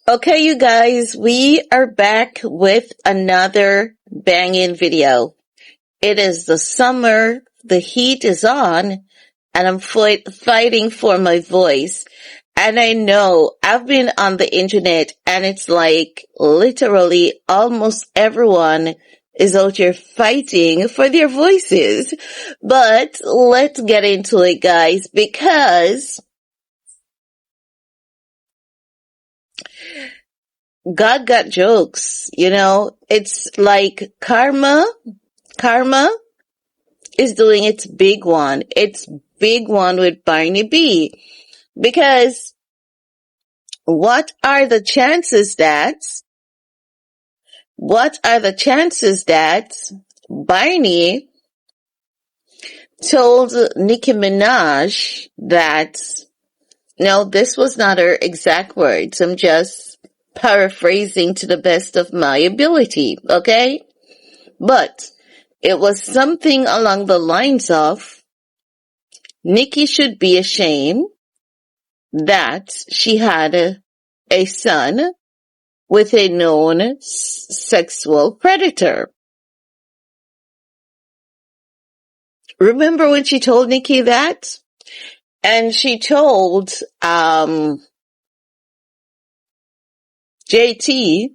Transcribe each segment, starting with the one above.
Okay, you guys, we are back with another banging video. It is the summer, the heat is on, and I'm fighting for my voice. And I know I've been on the internet and it's like literally almost everyone is out here fighting for their voices. But let's get into it, guys, because God got jokes, it's like karma is doing its big one. It's big one with Barney B. Because what are the chances that Barney told Nicki Minaj that, no, this was not her exact words. I'm just paraphrasing to the best of my ability, okay? But it was something along the lines of, Nicki should be ashamed that she had a son with a known sexual predator. Remember when she told Nicki that? And she told JT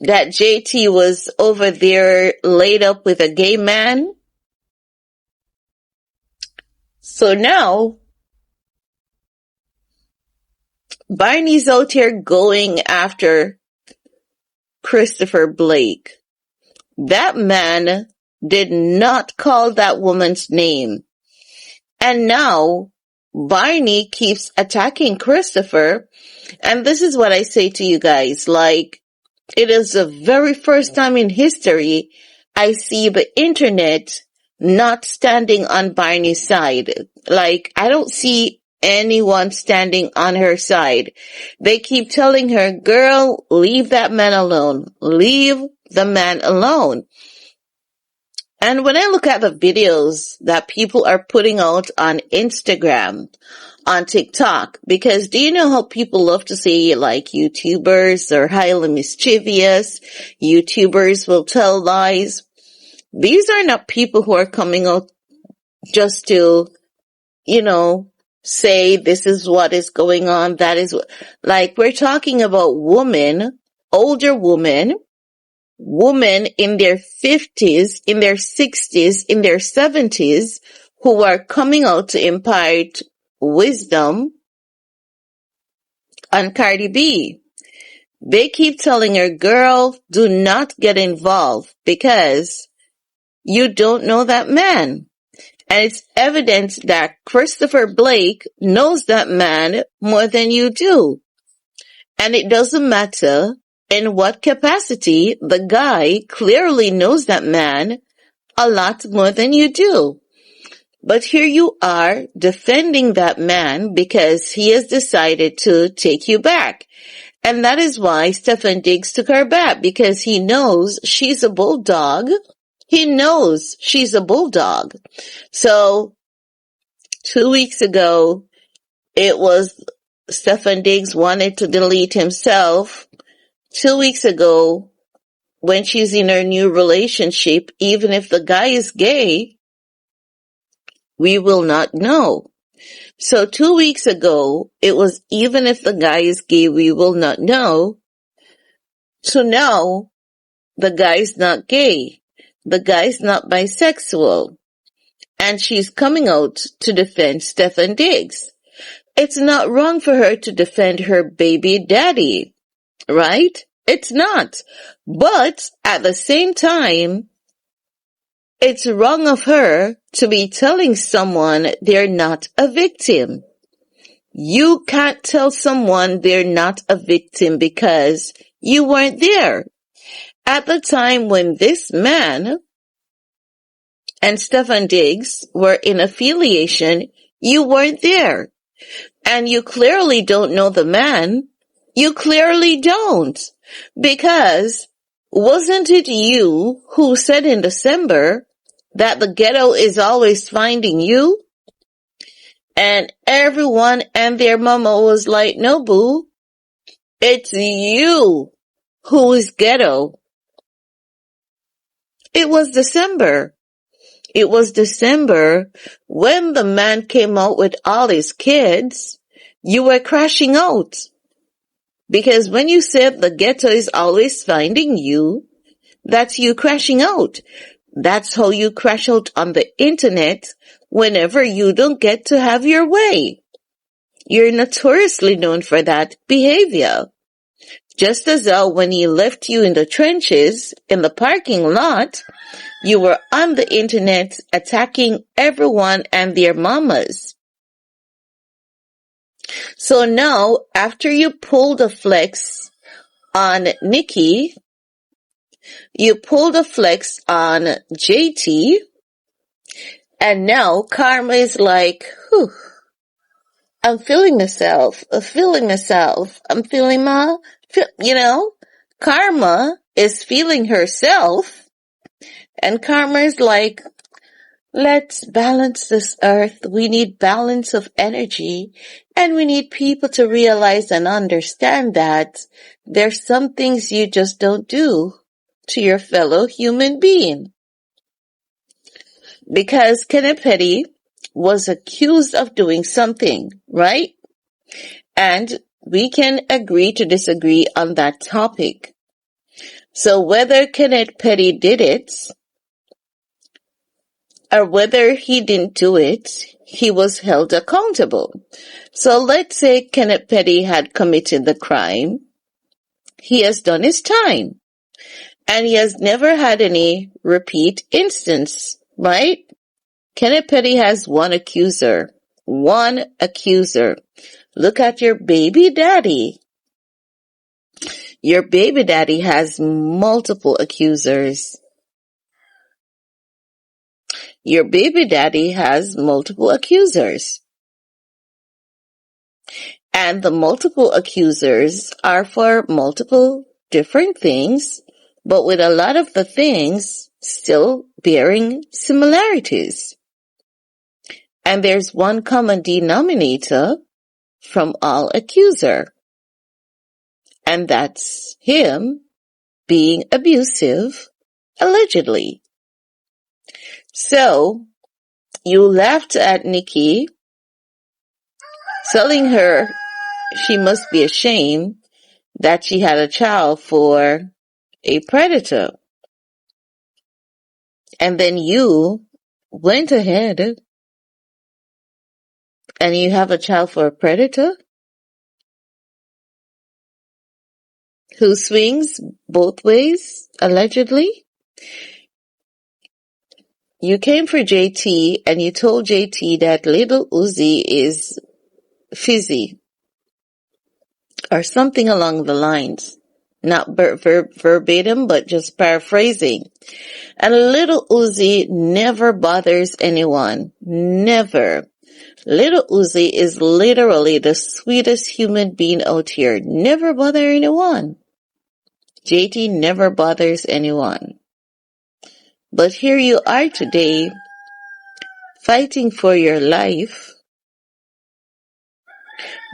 that JT was over there laid up with a gay man. So now Barney's out here going after Christopher Blake. That man did not call that woman's name. And now Barney keeps attacking Christopher. And this is what I say to you guys, like, it is the very first time in history I see the internet not standing on Barney's side. Like, I don't see anyone standing on her side. They keep telling her, girl, leave that man alone. Leave the man alone. And when I look at the videos that people are putting out on Instagram, on TikTok, because do you know how people love to say like YouTubers are highly mischievous, YouTubers will tell lies? These are not people who are coming out just to, say this is what is going on, that is what, like we're talking about women, older women in their 50s, in their 60s, in their 70s, who are coming out to impart wisdom on Cardi B. They keep telling her, girl, do not get involved because you don't know that man. And it's evident that Christopher Blake knows that man more than you do. And it doesn't matter in what capacity. The guy clearly knows that man a lot more than you do. But here you are defending that man because he has decided to take you back. And that is why Stefon Diggs took her back, because he knows she's a bulldog. He knows she's a bulldog. So 2 weeks ago, it was Stefon Diggs wanted to delete himself. 2 weeks ago, when she's in her new relationship, even if the guy is gay, we will not know. So 2 weeks ago, it was even if the guy is gay, we will not know. So now, the guy's not gay. The guy's not bisexual. And she's coming out to defend Stefon Diggs. It's not wrong for her to defend her baby daddy, right? It's not. But at the same time, it's wrong of her to be telling someone they're not a victim. You can't tell someone they're not a victim because you weren't there. At the time when this man and Stefon Diggs were in affiliation, you weren't there. And you clearly don't know the man. You clearly don't. Because wasn't it you who said in December that the ghetto is always finding you? And everyone and their mama was like, no, boo, It's you who is ghetto. It was December. It was December when the man came out with all his kids. You were crashing out. Because when you said the ghetto is always finding you, that's you crashing out. That's how you crash out on the internet whenever you don't get to have your way. You're notoriously known for that behavior. Just as though when he left you in the trenches, in the parking lot, you were on the internet attacking everyone and their mamas. So now, after you pulled a flex on Nicki, you pulled a flex on JT, and now karma is like, whew, I'm feeling myself, I'm feeling karma is feeling herself, and karma is like, let's balance this earth. We need balance of energy, and we need people to realize and understand that there's some things you just don't do to your fellow human being. Because Kenneth Petty was accused of doing something, right? And we can agree to disagree on that topic. So whether Kenneth Petty did it, or whether he didn't do it, he was held accountable. So let's say Kenneth Petty had committed the crime. He has done his time. And he has never had any repeat instance, right? Kenneth Petty has one accuser. One accuser. Look at your baby daddy. Your baby daddy has multiple accusers. Your baby daddy has multiple accusers. And the multiple accusers are for multiple different things, but with a lot of the things still bearing similarities. And there's one common denominator from all accuser. And that's him being abusive, allegedly. So, you laughed at Nicki, telling her she must be ashamed that she had a child for a predator. And then you went ahead and you have a child for a predator who swings both ways, allegedly. You came for JT and you told JT that little Uzi is fizzy or something along the lines. Not verbatim, but just paraphrasing. And little Uzi never bothers anyone. Never. Little Uzi is literally the sweetest human being out here. Never bother anyone. JT never bothers anyone. But here you are today, fighting for your life,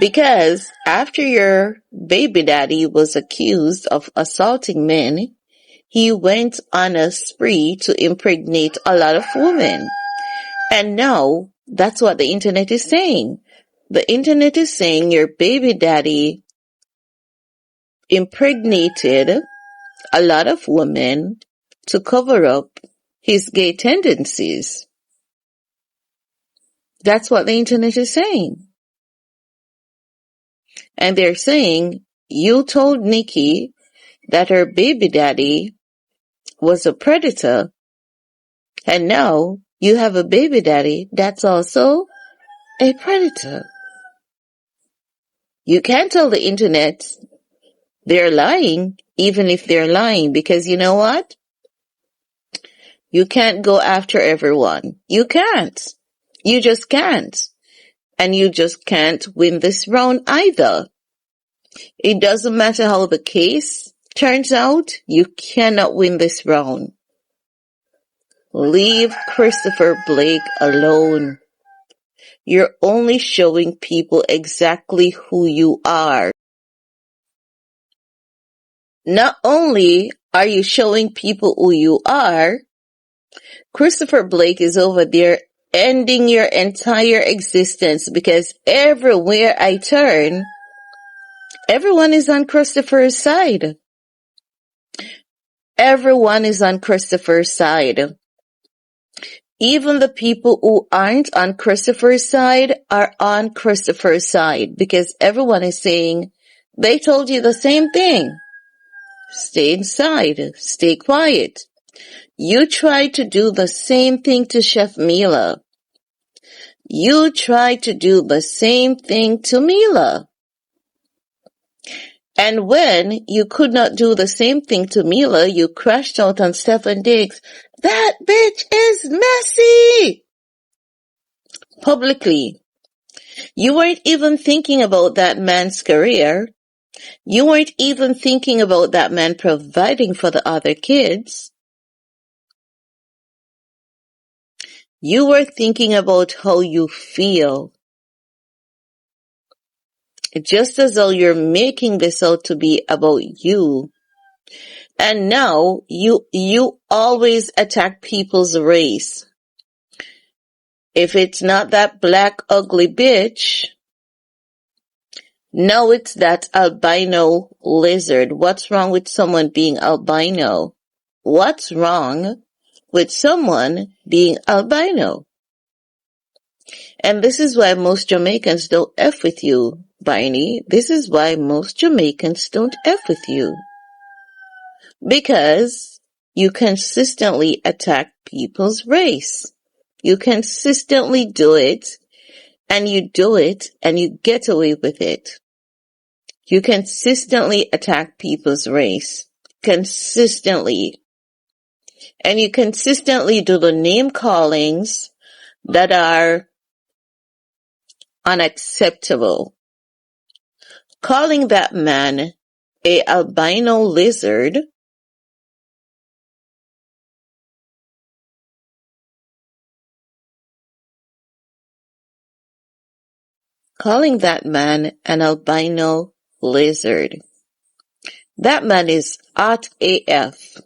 because after your baby daddy was accused of assaulting men, he went on a spree to impregnate a lot of women. And now, that's what the internet is saying. The internet is saying your baby daddy impregnated a lot of women to cover up his gay tendencies. That's what the internet is saying. And they're saying you told Nicki that her baby daddy was a predator, and now you have a baby daddy that's also a predator. You can't tell the internet they're lying, even if they're lying, because you know what? You can't go after everyone. You can't. You just can't. And you just can't win this round either. It doesn't matter how the case turns out, you cannot win this round. Leave Christopher Blake alone. You're only showing people exactly who you are. Not only are you showing people who you are, Christopher Blake is over there ending your entire existence because everywhere I turn, everyone is on Christopher's side. Everyone is on Christopher's side. Even the people who aren't on Christopher's side are on Christopher's side because everyone is saying, they told you the same thing. Stay inside. Stay quiet. You tried to do the same thing to Chef Mila. You tried to do the same thing to Mila. And when you could not do the same thing to Mila, you crashed out on Stefon Diggs. That bitch is messy! Publicly. You weren't even thinking about that man's career. You weren't even thinking about that man providing for the other kids. You were thinking about how you feel. Just as though you're making this out to be about you. And now you always attack people's race. If it's not that black ugly bitch, no, it's that albino lizard. What's wrong with someone being albino? What's wrong with someone being albino? And this is why most Jamaicans don't F with you, Barney. This is why most Jamaicans don't F with you. Because you consistently attack people's race. You consistently do it, and you do it, and you get away with it. You consistently attack people's race. Consistently. And you consistently do the name callings that are unacceptable. Calling that man a albino lizard calling that man an albino lizard. That man is hot AF.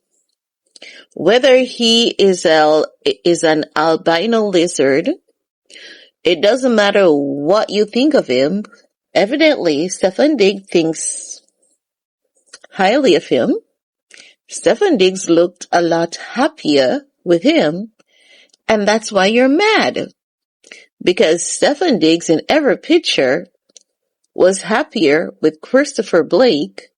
Whether he is an albino lizard, it doesn't matter what you think of him. Evidently, Stefon Diggs thinks highly of him. Stefon Diggs looked a lot happier with him, and that's why you're mad. Because Stefon Diggs in every picture was happier with Christopher Blake.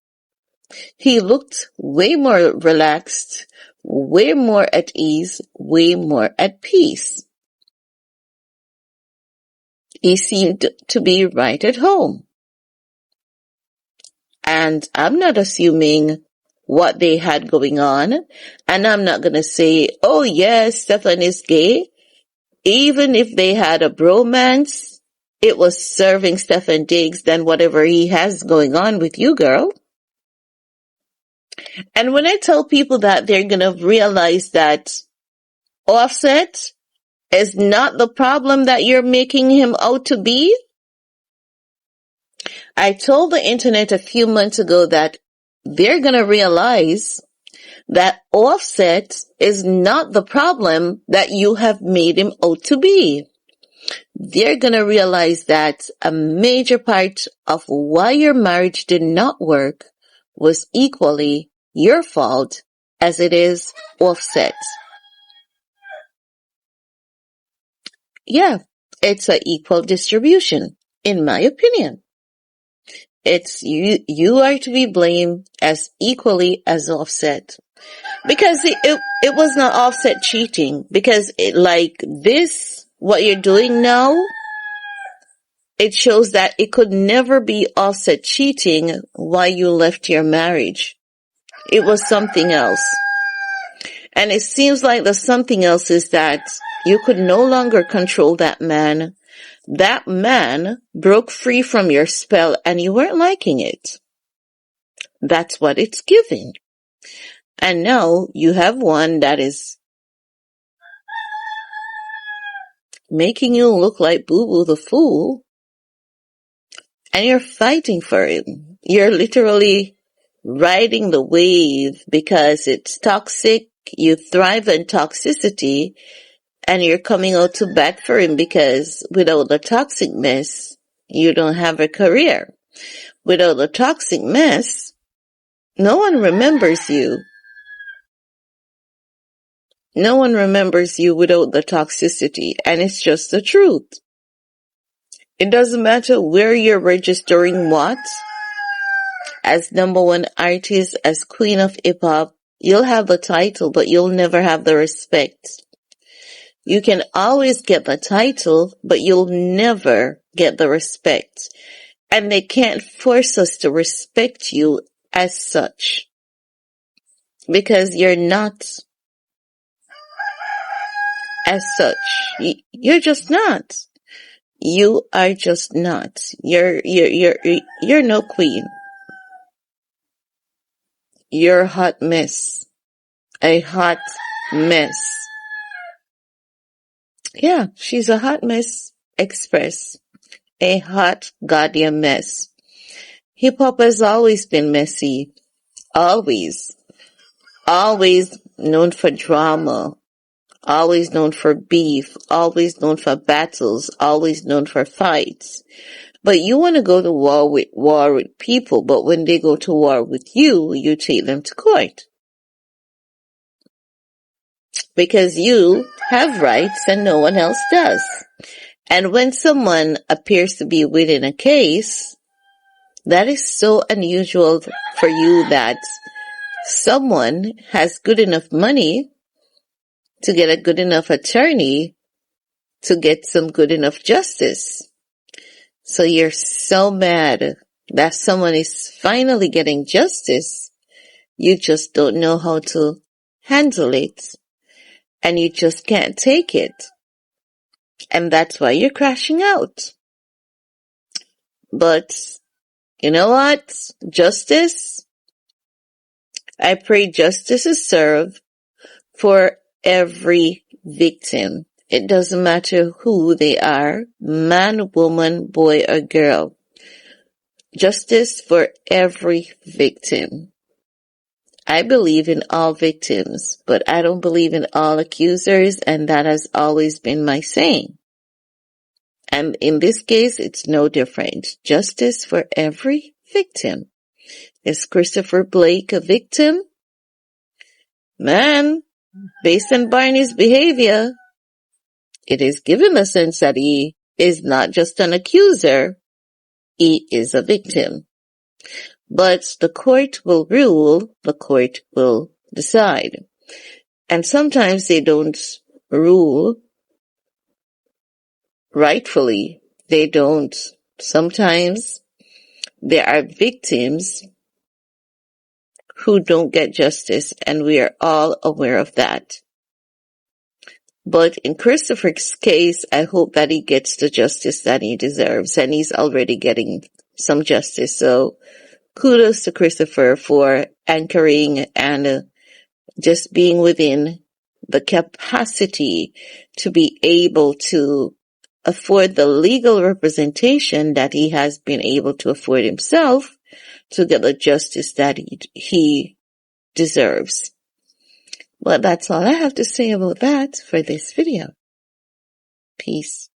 He looked way more relaxed, way more at ease, way more at peace. He seemed to be right at home. And I'm not assuming what they had going on, and I'm not going to say, oh yes, Stefon is gay. Even if they had a bromance, it was serving Stefon Diggs than whatever he has going on with you, girl. And when I tell people that, they're going to realize that Offset is not the problem that you're making him out to be. I told the internet a few months ago that they're going to realize that Offset is not the problem that you have made him out to be. They're going to realize that a major part of why your marriage did not work was equally your fault as it is Offset. Yeah, it's an equal distribution, in my opinion. It's you are to be blamed as equally as Offset. Because it was not Offset cheating. Because what you're doing now, it shows that it could never be Offset cheating while you left your marriage. It was something else. And it seems like the something else is that you could no longer control that man. That man broke free from your spell and you weren't liking it. That's what it's giving. And now you have one that is making you look like Boo Boo the Fool. And you're fighting for him. You're literally riding the wave because it's toxic. You thrive on toxicity, and you're coming out to bat for him because without the toxic mess, you don't have a career. Without the toxic mess, no one remembers you. No one remembers you without the toxicity, and it's just the truth. It doesn't matter where you're registering what. As #1 artist, as queen of hip-hop, you'll have the title, but you'll never have the respect. You can always get the title, but you'll never get the respect. And they can't force us to respect you as such. Because you're not as such. You're just not. You are just not. You're no queen. You're a hot mess. A hot mess. Yeah, she's a hot mess express. A hot goddamn mess. Hip-hop has always been messy. Always. Always known for drama. Always known for beef. Always known for battles. Always known for fights. But you want to go to war with people, but when they go to war with you, you take them to court. Because you have rights and no one else does. And when someone appears to be winning a case, that is so unusual for you that someone has good enough money to get a good enough attorney to get some good enough justice. So you're so mad that someone is finally getting justice. You just don't know how to handle it. And you just can't take it. And that's why you're crashing out. But you know what? Justice? I pray justice is served for every victim. It doesn't matter who they are, man, woman, boy, or girl. Justice for every victim. I believe in all victims, but I don't believe in all accusers, and that has always been my saying. And in this case, it's no different. Justice for every victim. Is Christopher Blake a victim? Man, based on Barney's behavior, it is given the sense that he is not just an accuser, he is a victim. But the court will rule, the court will decide. And sometimes they don't rule rightfully. They don't. Sometimes there are victims who don't get justice, and we are all aware of that. But in Christopher's case, I hope that he gets the justice that he deserves, and he's already getting some justice. So kudos to Christopher for anchoring and just being within the capacity to be able to afford the legal representation that he has been able to afford himself to get the justice that he deserves. Well, that's all I have to say about that for this video. Peace.